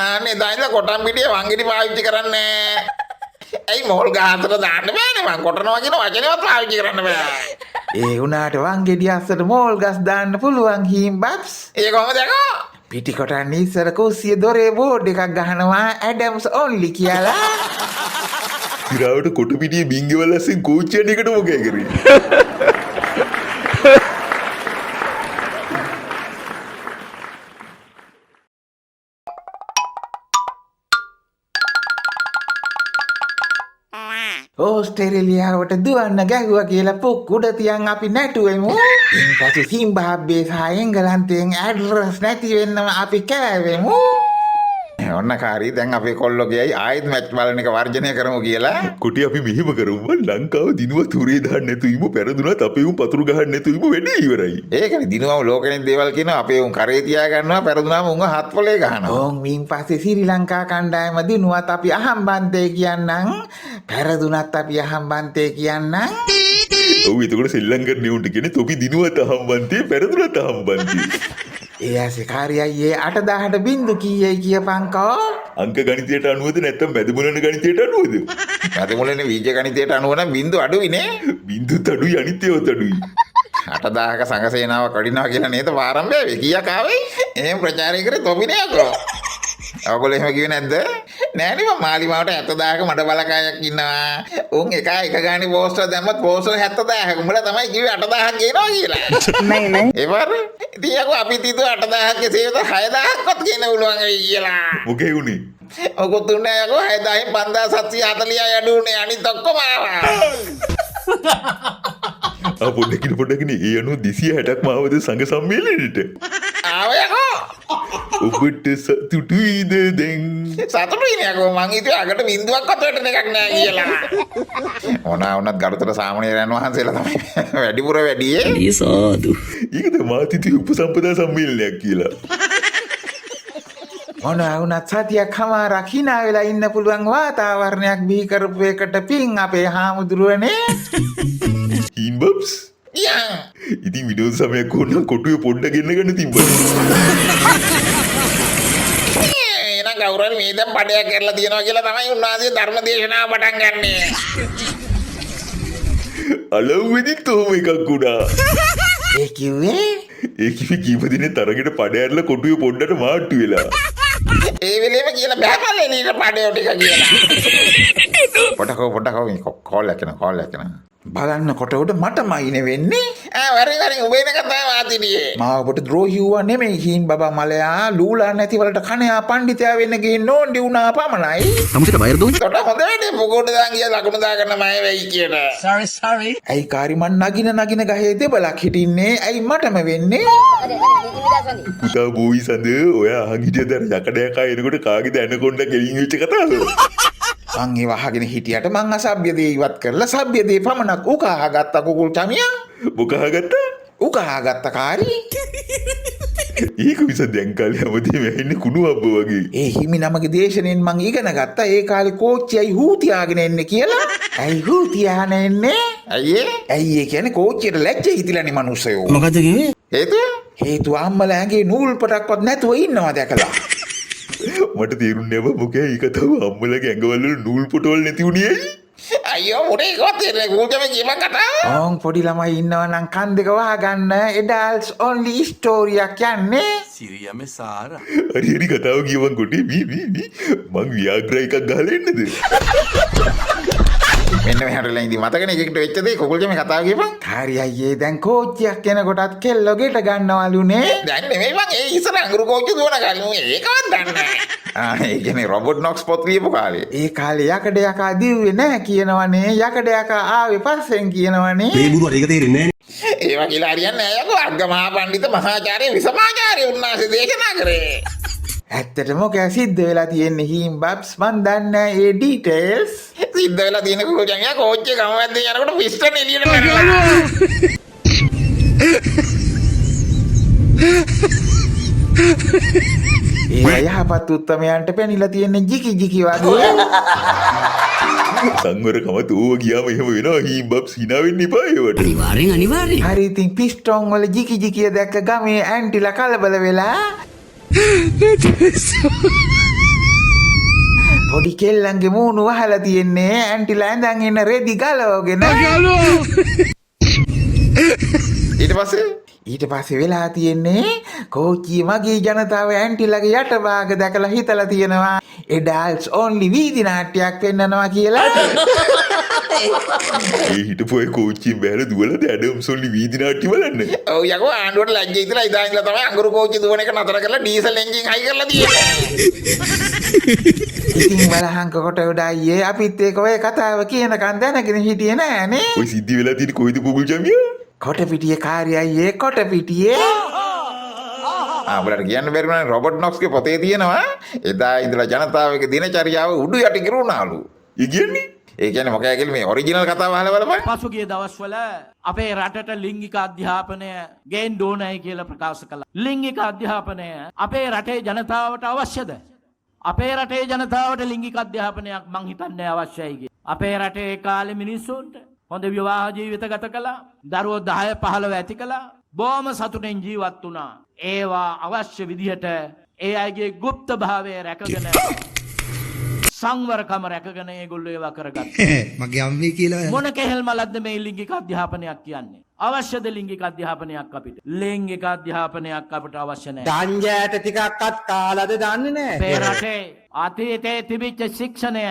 අනේ දායිලා කොටම් පිටියේ වංගෙඩි පාවිච්චි කරන්නේ. ඇයි මෝල් ගහතර දාන්න බෑනේ මං කොටනවා කියන වචනේවත් පාවිච්චි කරන්න බෑ. ඒ උනාට වංගෙඩි අස්සට මෝල් ගස් දාන්න පුළුවන් හිම්බබ්ස්. ඒ කොහමද යකෝ? පිටි කොටන්නේ ඉස්සර කුස්සිය දොරේ බෝඩ් එකක් ගහනවා ඇඩම්ස් ඔන්ලි කියලා. ඉරාවට කොට පිටියේ බින්ගවල ඇසින් කෝච්චියට එකට මොකෑ කරේ? ඕස්ට්‍රේලියාවට දුවන්න ගැහුවා කියලා පුක් උඩ තියන් අපි නැටුවෙමු. ඉන්පස්සේ සිම්බාබ්වේ සහ එංගලන්තයෙන් ඇඩ්‍රස් නැති වෙන්නම අපි කෑවෙමු. ඔන්න කාරී දැන් අපේ කොල්ලෝ ගියයි ආයෙත් මැච් බලන එක වර්ජනය කරමු කියලා. කොටි අපි මෙහෙම කරමු. ලංකාව දිනුව තුරේ දාන්න නැතු ඉමු පෙරදුනත් අපේ උන් පතුරු ගහන්න නැතු ඉමු වැඩේ ඉවරයි. ඒකනේ දිනුවම ලෝකෙනේ දේවල් කියනවා අපේ උන් කරේ තියා ගන්නවා පෙරදුනාම උන්ව හත් පොලේ ගහනවා. ඕන් මින් පස්සේ ශ්‍රී ලංකා කණ්ඩායම දිනුවත් අපි අහම්බන්තේ කියන්නම්. පෙරදුනත් අපි අහම්බන්තේ කියන්නම්. ඔව් එතකොට සෙල්ලම් කරන්නේ උන්ට කියන්නේ තොපි දිනුවත් අහම්බන්තේ පෙරදුනත් අහම්බන්තේ. ඒ ඇසේ කාර්යයේ 8000ට බින්දු කීයයි කියපන්කෝ. අංක ගණිතයට අනුවද නැත්නම් මැදමුලන ගණිතයට අනුවද? මැදමුලනේ වීජ ගණිතයට අනුව නම් බින්දු අඩුයිනේ. බින්දුත් අඩුයි අනිත්‍යවත් අඩුයි. 8000ක සංඝසේනාව කඩිනවා කියලා නේද ආරම්භයේ කීයක් ආවේ? එහෙම ප්‍රචාරය කරේ තොපිනේ අකෝ. ඔයගොල්ලෝ එහෙම කිව්වේ නැද්ද? නෑනේ මම මාලිමාවට 70000ක මඩ බලකායක් ඉන්නවා. උන් එක ගානේ පෝස්ටර් දැම්මත් පෝස්ටර් 70000ක. උඹලා තමයි කිව්වේ 8000ක් ගේනවා කියලා. නෑ නෑ. ඒවර ඉතින් යකෝ අපි හිතුවා 8000ක සේවත 6000ක්වත් ගේන්න පුළුවන් වෙයි කියලා. මොකේ උනේ? ඔක තුනේ යකෝ 6000න් 5740යි අඩු උනේ අනිත් ඔක්කොම ආවා. පොඩ්ඩකින් ඒ අනුව 260ක් මාවද සංඝ සම්මේලනෙට. ආව යකෝ. ඔබට සතුටුයිද දැන්? සතුටුයිනේ යකෝ මං හිතුවේ අකට බින්දුවක් අතට දෙකක් නෑ කියලා. ඕනා වුණත් ගරුතර සාමණේරයන් වහන්සේලා තමයි වැඩිපුර වැඩියේ. ඒ සාදු. ඒකද මාතිති උපසම්පදා සම්මේලනයක් කියලා. මොනවා වුණත් සතියක් හමාරක් hina වෙලා ඉන්න පුළුවන් වාතාවරණයක් බිහි කරපු එකට පින් අපේ හාමුදුරුවනේ. හිම්බබ්ස් යා ඉතින් විනෝද සමයක් වුණා කොටුවේ පොඩ්ඩක් ගෙන්න ගන්න තිබ්බා. එන ගෞරවයෙන් මේ දැන් බඩයක් කරලා තියනවා කියලා තමයි උන්වහන්සේ ධර්ම දේශනාව පටන් ගන්නෙ. අලව්වෙදි තෝම එකක් උඩා. ඒ කිව්වේ ඒ කීප දිනේ තරගෙට පඩ ඇරලා කොටුවේ පොඩ්ඩට මාට්ටු වෙලා. ඒ වෙලේම කියලා බෑපල්ලේ නීට පඩේ ටික කියලා. පොඩක් කෝල් එකක් කරනවා. බලන්න කොට උඩ මටමයිනේ වෙන්නේ. වරින් උඹේ එක තමයි වාතිනියේ. මාව ඔබට ද්‍රෝහි වුණා නෙමෙයි හින් බබා මලයා ලූලා නැති වලට කණයා පඬිතයා වෙන්න ගිහින් නෝන්ඩි වුණා පමණයි. Kamu bayar dong? තොට හොඳ වැඩේ පොකොඩ දාන් ගියා ලකුණු දාගන්න මම වෙයි කියලා. Sorry. ඇයි කාරි මන් නගින ගහේ දෙබලක් හිටින්නේ ඇයි මටම වෙන්නේ? පුතා බෝයි සඳ ඔයා අහන් හිටියද යකඩයක් එනකොට කාගේද ඇනකොණ්ඩ ගෙලින් වෙච්ච කතාව? මං ඒව අහගෙන හිටියට මං අසභ්‍ය දේ ඉවත් කරලා සભ્ય දේ පමණක් උකහාගත්ත කුකුල් චමියා. මොකහගත්තා? උකහාගත්ත කාරි. ඒක විස දැන් කාලේ හැමදේම ඇහෙන්නේ කුණු අබ්බ වගේ. ඒ හිමි නමගේ දේශනෙන් මං ඉගෙන ගත්තා ඒ කාලේ කෝච්චියයි හූතියාගෙන එන්නේ කියලා. ඇයි හූතියාගෙන එන්නේ? අයියේ ඇයි ඒ කියන්නේ කෝච්චියට ලැජ්ජ හිතිලානේ මිනිස්සයෝ. Moga kiwe? හේතුව අම්මලා ඇඟේ නූල් පොටක්වත් නැතුව ඉන්නවා දැකලා. මට තේරුන්නේ නැව මොකෑ ඒක තව අම්මලගේ ඇඟවල නූල් පොටවල් නැති උනේ. අයියෝ මොනේ ඒකවත් තේරෙන්නේ කුල්කම කියපන් කතාව. ඕන් පොඩි ළමයි ඉන්නවා නම් කන් දෙක වහගන්න එඩල්ට්ස් ඔන්ලි ස්ටෝරියක් යන්නේ. Siria Mesara. හරි කතාව කියවන් කොටේ මං ව්‍යාග්‍රා එකක් ගහලා එන්නද? මෙන්න මෙහෙටලා ඉඳි මතකනේ එකෙක්ට වෙච්ච දේ කුකුල්කම කතාව කියපන්. හරි අයියේ දැන් කෝච්චියක් එනකොටත් කෙල්ලෝ ගෙට ගන්නවලුනේ. දැන් නෙමෙයි මං ඒ ඉස්සර අඟුරු කෝච්චිය දුවන කාලේ මම ඒකවත් දන්නේ නැහැ. ඒ කියන්නේ රොබර්ට් නොක්ස් පොත් ලියපු කාලේ. ඒ කාලේ යකඩ යකා දිව්වේ නැහැ කියනවනේ. යකඩ යකා ආවේ පස්සෙන් කියනවනේ. මේ බුදුර ඒක තේරෙන්නේ නැහැ. ඒවා කියලා හරියන්නේ නැහැ යකෝ. අග්ගමහා පඬිත මහාචාර්ය විසමාචාර්ය උන්වහන්සේ දේශනා කරේ. ඇත්තටම මොකද සිද්ධ වෙලා තියෙන්නේ හිම්බබ්ස් මන් දන්නේ ඒ ඩීටේල්ස්. සිද්ධ වෙලා තියෙන කුකුල්කම කෝච්චිය ගම වැද්දේ යනකොට පිස්ටන් එළියට පැනලා. ඒ යහපත් උත්තමයන්ට පෙනිලා තියෙන්නේ ජිකි වගේ. සංවරකමත් ඕව ගියාම එහෙම වෙනවා හිම්බබ්ස් hina වෙන්න එපා ඒවට. අනිවාර්යෙන්. හරි ඉතින් පිස්ටෝන් වල ජිකි දැක්ක ගමේ ඇන්ටිලා කලබල වෙලා පොඩි කෙල්ලන්ගේ මූණු වහලා තියෙන්නේ ඇන්ටිලා ඇඳන් ඉන්න රෙදි ගලවගෙන. ඊට පස්සේ වෙලා තියෙන්නේ කෝච්චිය මගේ ජනතාව ඇන්ටිලගේ යටභාග දැකලා හිතලා තියෙනවා එඩල්ට්ස් ඕන්ලි වීදි නාට්‍යයක් පෙන්නනවා කියලා. ඒ හිටපු අය කෝච්චියෙන් බැලලා දුවලාද ඇඩම්ස් ඔන්ලි වීදි නාට්‍ය බලන්න. ඔව් යකෝ ආණ්ඩුවට ලැජ්ජ ඉතලා ඉදා ඉඳලා තමයි අඟුරු කෝච්චි දුවන එක නතර කරලා ඩීසල් එන්ජින් හයි කරලා තියෙන්නේ. ඉතින් බලහංක කොට උඩයියේ අපිත් ඒක ඔය කතාව කියනකන් දැනගෙන හිටියේ නෑනේ. ඔය සිද්ධි වෙලා තියෙන කොයිද කුකුල් චමියා? කොටපිටියේ කාර්යයේ කොටපිටියේ. අපලට කියන්න බැරි වුණානේ රොබර්ට් නොක්ස්ගේ පොතේ තියෙනවා එදා ඉඳලා ජනතාවගේ දිනචරියාව උඩු යටි කිරුණාලු. ඒ කියන්නේ ඒ කියන්නේ මොකක්ද කියලා මේ ඔරිජිනල් කතාව අහලා බලපන්. පසුගිය දවස්වල අපේ රටට ලිංගික අධ්‍යාපනය ගේන්න ඕනයි කියලා ප්‍රකාශ කළා. ලිංගික අධ්‍යාපනය අපේ රටේ ජනතාවට අවශ්‍යද? අපේ රටේ ජනතාවට ලිංගික අධ්‍යාපනයක් මං හිතන්නේ අවශ්‍යයි කියලා. අපේ රටේ කාලේ මිනිස්සුන්ට හොඳ විවාහ ජීවිත ගත කළා. දරුවෝ 10 15 ඇති කළා. බොහොම සතුටින් ජීවත් වුණා. ඒවා අවශ්‍ය විදිහට ඒ අයගේ গুপ্ত භාවය රැකගෙන සංවරකම රැකගෙන ඒගොල්ලෝ ඒවා කරගත්තා. මගේ අම්මේ කියලා මොන කෙහෙල් මලක්ද මේ ලිංගික අධ්‍යාපනයක් කියන්නේ? අවශ්‍යද ලිංගික අධ්‍යාපනයක් අපිට? ලිංගික අධ්‍යාපනයක් අපිට අවශ්‍ය නැහැ. ගංජාට ටිකක්වත් කාලාද දන්නේ නැහැ. අපේ රටේ අතීතයේ තිබිච්ච ශික්ෂණය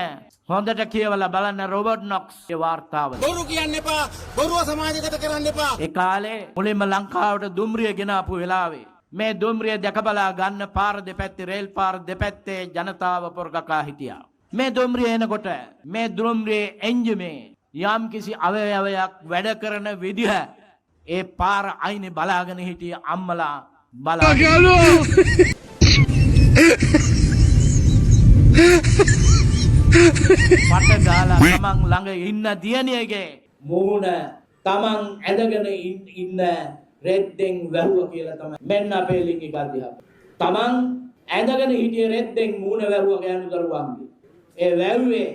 හොඳට කියවලා බලන්න රොබර්ට් නොක්ස්ගේ වාර්තාවල. බොරු කියන්න එපා. බොරුව සමාජගත කරන්න එපා. ඒ කාලේ මුලින්ම ලංකාවට දුම්රිය ගෙනාපු වෙලාවේ මේ දුම්රිය දැකබලා ගන්න පාර දෙපැත්තේ රේල් පාර දෙපැත්තේ ජනතාව පොරකකා හිටියා. මේ දුම්රිය එනකොට මේ දුම්රියේ එන්ජිමේ යම් කිසි අවයවයක් වැඩ කරන විදිහ ඒ පාර අයිනේ බලාගෙන හිටිය අම්මලා බලාගෙන පට ගාලා තමන් ළඟ ඉන්න දියණියගේ මූණ තමන් ඇදගෙන ඉන්න රෙද්දෙන් වැහුවා කියලා තමයි මෙන්න අපේ ලිංගික අධ්‍යාපනය. තමන් ඇදගෙන හිටිය රෙද්දෙන් මූණ වැහුවා ගෑනු දරුවන්ගේ. ඒ වැව්වේ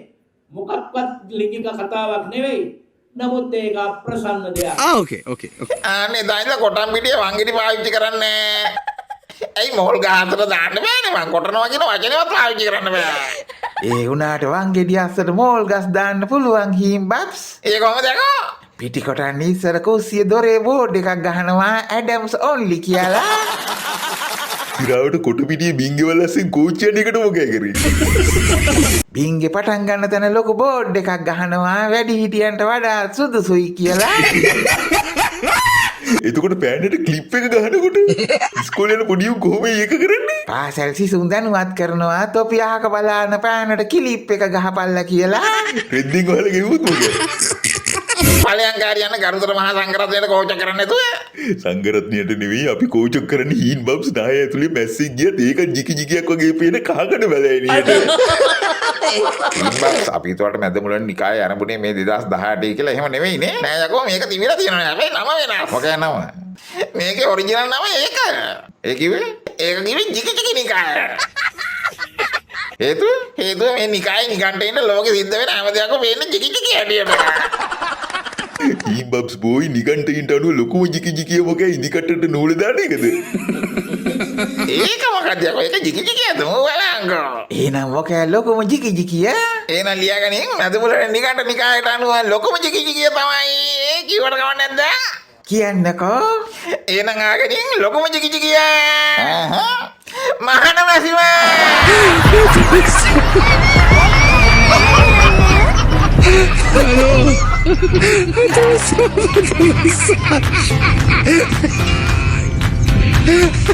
මොකක්වත් ලිංගික කතාවක් නෙවෙයි. නමුත් ඒක අප්‍රසන්න දෙයක්. ඕකේ. අනේ දායිලා කොටම් පිටියේ වංගෙඩි පාවිච්චි කරන්නේ. ඇයි මොල් ගහතට දාන්න බෑනේ මං කොටනවා කියන වචනේවත් පාවිච්චි කරන්න බෑ. ඒ උනාට වංගෙඩි අස්සට මෝල් ගස් දාන්න පුළුවන් හිම්බබ්ස්. ඒ කොහොමද යකෝ? පිටි කොටන්න ඉස්සර කුස්සිය දොරේ බෝඩ් එකක් ගහනවා ඇඩම්ස් ඕන්ලි කියලා. ඉරාවට කොටපිටියේ බින්ගෙවල් අස්සෙන් කෝච්චියට එකට මොකෑ කරේ? බින්ගේ පටන් ගන්න තැන ලොකු බෝඩ් එකක් ගහනවා වැඩි හිටියන්ට වඩා සුදුසුයි කියලා. එතකොට පෑන්ටට ක්ලිප් එක ගහනකොට ඉස්කෝලේ යන පොඩි උන් කොහොම ඒක කරන්නේ? පාසල් සිසුන් දැනුවත් කරනවා තොපි අහක බලාන පෑනට කිලිප් එක ගහපල්ලා කියලා. රෙද්දෙන් වහලා ගෙවුවොත් මොකද? පළයන්කාරියන්න ගරුතර මහා සංඝරත්නයට කෝච කරන්න නැතුව සංඝරත්නයට නෙවෙයි අපි කෝචක් කරන්නේ හීන් බබ්ස් 10 ඇතුලේ මැස්සෙක් ගියත් ඒක ජිකි ජිකියක් වගේ පේන කහකට බැලෑනියට. ඉම්බක්ස් අපි උතුරට මැද මුලන නිකායේ ආරම්භුනේ මේ 2018 කියලා එහෙම නෙවෙයිනේ. නෑ යකෝ මේක තිබිලා තියෙනවා හැබැයි නම වෙනස්. මොකද නම? මේකේ ඔරිජිනල් නම ඒක. ඒ කිව්වේ ජිකි ජිකි නිකාය. හේතුව මේ නිකායේ නිකන්ට ලෝකෙ සිද්ධ වෙන හැම දෙයක්ම වෙන්නේ ජිකි ජිකි හැටියට. හීන් බබ්ස් බෝයි නිගන්ටයින්ට අනුව ලොකුම ජිකි ජිකිය මොකයි ඉදිකටට නූල දාන එකද? ඒක මොකක්ද යකෝ? ඒක ජිකි ජිකියද මොවලංගෝ? එහෙනම් මොකෑ ලොකුම ජිකි ජිකිය? එහෙනම් ලියාගනින් මැද මුලන නිකන්ට නිකායට අනුව ලොකුම ජිකි ජිකිය තමයි. ඒ කිව්වට කවන්නේ නැද්ද? කියන්නකෝ. එහෙනම් ආගනින් ලොකුම ජිකි ජිකිය. මහාන මැසිම.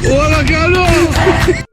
Hola, Carlos.